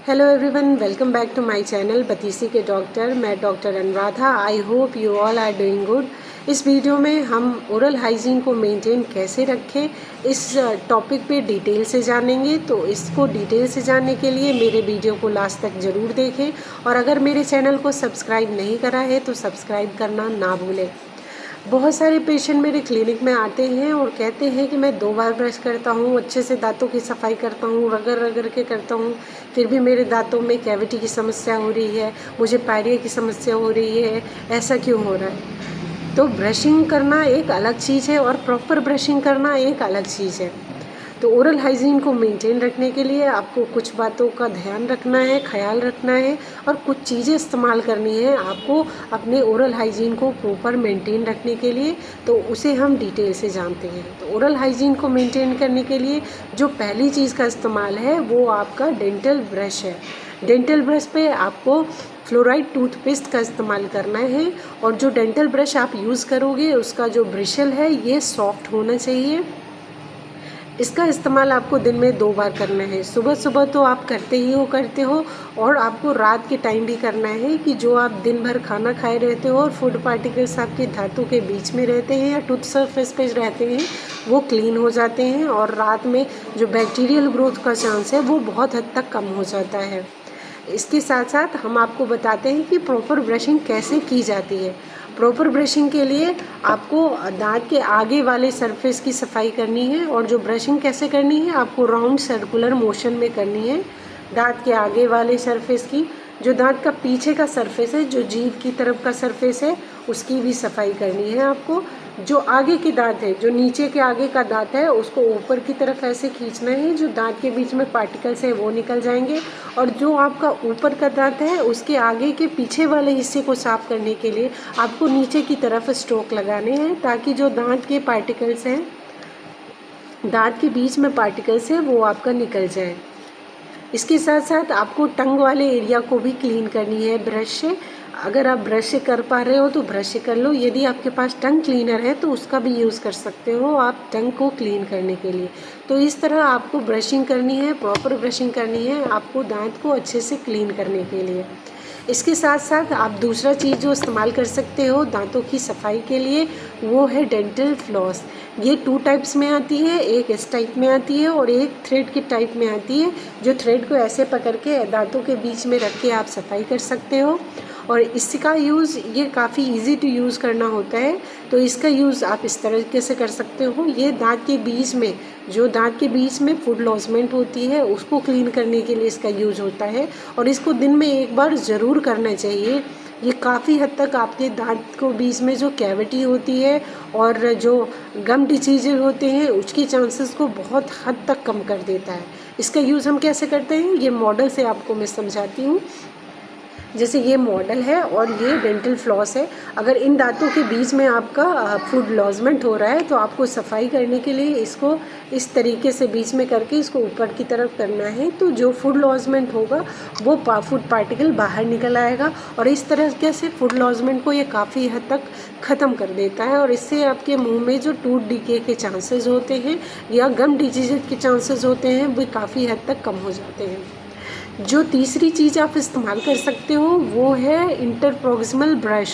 Hello everyone, welcome back to my channel बतीसी के doctor. मैं doctor Anuradha. I hope you all are doing good. इस video में हम ओरल हाइजीन को मेंटेन कैसे रखें इस टॉपिक पे डिटेल से जानेंगे। तो इसको डिटेल से जानने के लिए मेरे वीडियो को लास्ट तक ज़रूर देखें और अगर मेरे चैनल को सब्सक्राइब नहीं करा है तो सब्सक्राइब करना ना भूलें। बहुत सारे पेशेंट मेरे क्लिनिक में आते हैं और कहते हैं कि मैं 2 बार ब्रश करता हूँ, अच्छे से दांतों की सफाई करता हूँ, रगड़ रगड़ के करता हूँ, फिर भी मेरे दांतों में कैविटी की समस्या हो रही है, मुझे पायरिया की समस्या हो रही है, ऐसा क्यों हो रहा है। तो ब्रशिंग करना एक अलग चीज़ है और प्रॉपर ब्रशिंग करना एक अलग चीज़ है। तो ओरल हाइजीन को मेंटेन रखने के लिए आपको कुछ बातों का ध्यान रखना है, ख्याल रखना है और कुछ चीज़ें इस्तेमाल करनी है आपको अपने ओरल हाइजीन को प्रॉपर मेंटेन रखने के लिए। तो उसे हम डिटेल से जानते हैं। तो ओरल हाइजीन को मेंटेन करने के लिए जो पहली चीज़ का इस्तेमाल है वो आपका डेंटल ब्रश है। डेंटल ब्रश पे आपको फ्लोराइड टूथपेस्ट का इस्तेमाल करना है और जो डेंटल ब्रश आप यूज़ करोगे उसका जो ब्रिशल है ये सॉफ्ट होना चाहिए। इसका इस्तेमाल आपको दिन में 2 बार करना है। सुबह सुबह तो आप करते हो और आपको रात के टाइम भी करना है कि जो आप दिन भर खाना खाए रहते हो और फूड पार्टिकल्स आपके दांतों के बीच में रहते हैं या टूथ सरफेस पे रहते हैं वो क्लीन हो जाते हैं और रात में जो बैक्टीरियल ग्रोथ का चांस है वो बहुत हद तक कम हो जाता है। इसके साथ साथ हम आपको बताते हैं कि प्रॉपर ब्रशिंग कैसे की जाती है। प्रॉपर ब्रशिंग के लिए आपको दांत के आगे वाले सरफेस की सफाई करनी है और जो ब्रशिंग कैसे करनी है आपको राउंड सर्कुलर मोशन में करनी है। दांत के आगे वाले सरफेस की, जो दांत का पीछे का सरफेस है, जो जीभ की तरफ का सरफेस है उसकी भी सफाई करनी है आपको। जो आगे के दांत है, जो नीचे के आगे का दांत है उसको ऊपर की तरफ ऐसे खींचना है, जो दांत के बीच में पार्टिकल्स है वो निकल जाएंगे। और जो आपका ऊपर का दांत है उसके आगे के पीछे वाले हिस्से को साफ करने के लिए आपको नीचे की तरफ स्ट्रोक लगाने हैं ताकि जो दांत के पार्टिकल्स हैं, दांत के बीच में पार्टिकल्स है वो आपका निकल जाए। इसके साथ साथ आपको टंग वाले एरिया को भी क्लीन करनी है ब्रश से। अगर आप ब्रश से कर पा रहे हो तो ब्रश से कर लो, यदि आपके पास टंग क्लीनर है तो उसका भी यूज़ कर सकते हो आप टंग को क्लीन करने के लिए। तो इस तरह आपको ब्रशिंग करनी है, प्रॉपर ब्रशिंग करनी है आपको दांत को अच्छे से क्लीन करने के लिए। इसके साथ साथ आप दूसरा चीज़ जो इस्तेमाल कर सकते हो दांतों की सफाई के लिए वो है डेंटल फ्लॉस। ये 2 टाइप्स में आती है, एक इस टाइप में आती है और एक थ्रेड के टाइप में आती है। जो थ्रेड को ऐसे पकड़ के दांतों के बीच में रख के आप सफाई कर सकते हो और इसका यूज़ ये काफ़ी इजी टू यूज़ करना होता है। तो इसका यूज़ आप इस तरीके से कर सकते हो। ये दांत के बीच में, जो दांत के बीच में फूड लॉजमेंट होती है उसको क्लीन करने के लिए इसका यूज़ होता है और इसको दिन में एक बार ज़रूर करना चाहिए। ये काफ़ी हद तक आपके दांत को बीच में जो कैविटी होती है और जो गम डिसीजेज होते हैं उसके चांसेस को बहुत हद तक कम कर देता है। इसका यूज़ हम कैसे करते हैं ये मॉडल से आपको मैं समझाती हूँ। जैसे ये मॉडल है और ये डेंटल फ्लॉस है। अगर इन दांतों के बीच में आपका फूड लॉजमेंट हो रहा है तो आपको सफाई करने के लिए इसको इस तरीके से बीच में करके इसको ऊपर की तरफ करना है। तो जो फूड लॉजमेंट होगा वो फूड पार्टिकल बाहर निकल आएगा और इस तरीके से फूड लॉजमेंट को ये काफ़ी हद तक ख़त्म कर देता है और इससे आपके मुंह में जो टूथ डिके के चांसेस होते हैं या गम डिजीज के चांसेस होते हैं वो काफ़ी हद तक कम हो जाते हैं। जो तीसरी चीज़ आप इस्तेमाल कर सकते हो वो है इंटरप्रॉक्सिमल ब्रश।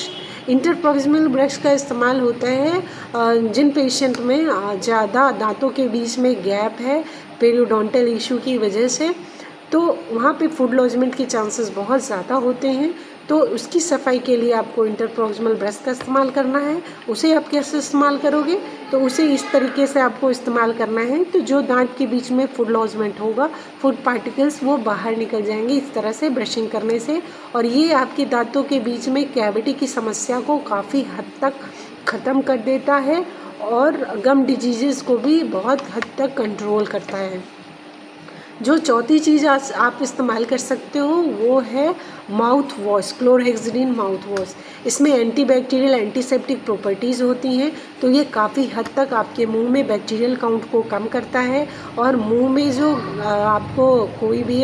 इंटरप्रॉक्सिमल ब्रश का इस्तेमाल होता है जिन पेशेंट में ज़्यादा दांतों के बीच में गैप है पेरियोडोंटल इशू की वजह से, तो वहाँ पे फूड लॉजमेंट के चांसेस बहुत ज़्यादा होते हैं। तो उसकी सफाई के लिए आपको इंटरप्रॉक्सिमल ब्रश का इस्तेमाल करना है। उसे आप कैसे इस्तेमाल करोगे तो उसे इस तरीके से आपको इस्तेमाल करना है। तो जो दांत के बीच में फूड लॉजमेंट होगा, फूड पार्टिकल्स वो बाहर निकल जाएंगे इस तरह से ब्रशिंग करने से और ये आपके दांतों के बीच में कैविटी की समस्या को काफ़ी हद तक ख़त्म कर देता है और गम डिजीज़ को भी बहुत हद तक कंट्रोल करता है। जो चौथी चीज़ आप इस्तेमाल कर सकते हो वो है mouth wash, chlorhexidine mouth wash. इसमें एंटीबैक्टीरियल एंटीसेप्टिक प्रॉपर्टीज़ होती हैं तो ये काफ़ी हद तक आपके मुंह में बैक्टीरियल काउंट को कम करता है और मुंह में जो आपको कोई भी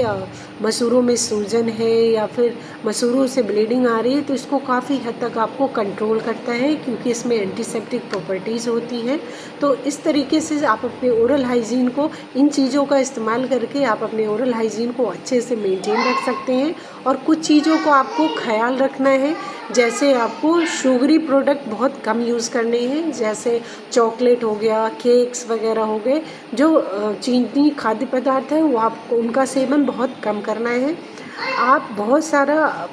मसूड़ों में सूजन है या फिर मसूड़ों से ब्लीडिंग आ रही है, तो इसको काफ़ी हद तक आपको कंट्रोल करता है, क्योंकि इसमें एंटीसेप्टिक प्रॉपर्टीज़ होती हैं। तो इस तरीके से आप अपने ओरल हाइजीन को, इन चीज़ों का इस्तेमाल करके आप अपने ओरल हाइजीन को अच्छे से मेंटेन रख सकते हैं। और कुछ चीज़ों को आपको ख्याल रखना है, जैसे आपको शुगरी प्रोडक्ट बहुत कम यूज़ करने हैं, जैसे चॉकलेट हो गया, केक्स वगैरह हो गए, जो चीनी खाद्य पदार्थ है वो आपको उनका सेवन बहुत कम करना है। आप बहुत सारा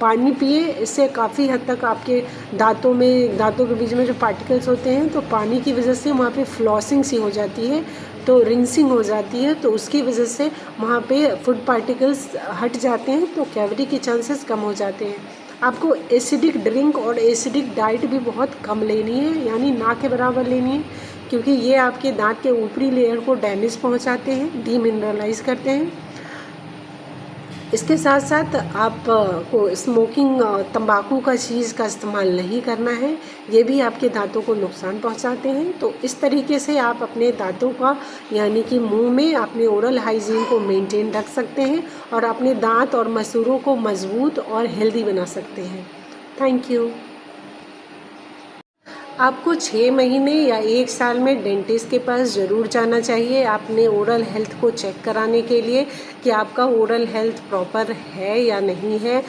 पानी पिए, इससे काफ़ी हद तक आपके दांतों के बीच में जो पार्टिकल्स होते हैं, तो पानी की वजह से वहाँ पे फ्लॉसिंग सी हो जाती है, तो रिंसिंग हो जाती है, तो उसकी वजह से वहाँ पे फूड पार्टिकल्स हट जाते हैं, तो कैविटी के चांसेस कम हो जाते हैं। आपको एसिडिक ड्रिंक और एसिडिक डाइट भी बहुत कम लेनी है, यानी ना के बराबर लेनी है, क्योंकि ये आपके दांत के ऊपरी लेयर को डैमेज पहुंचाते हैं, डीमिनरलाइज करते हैं। इसके साथ साथ आप को स्मोकिंग, तंबाकू का चीज़ का इस्तेमाल नहीं करना है, ये भी आपके दांतों को नुकसान पहुंचाते हैं। तो इस तरीके से आप अपने दांतों का, यानी कि मुंह में अपने ओरल हाइजीन को मेंटेन रख सकते हैं और अपने दांत और मसूड़ों को मजबूत और हेल्दी बना सकते हैं। Thank you. आपको 6 महीने या 1 साल में डेंटिस्ट के पास ज़रूर जाना चाहिए अपने ओरल हेल्थ को चेक कराने के लिए कि आपका ओरल हेल्थ प्रॉपर है या नहीं है।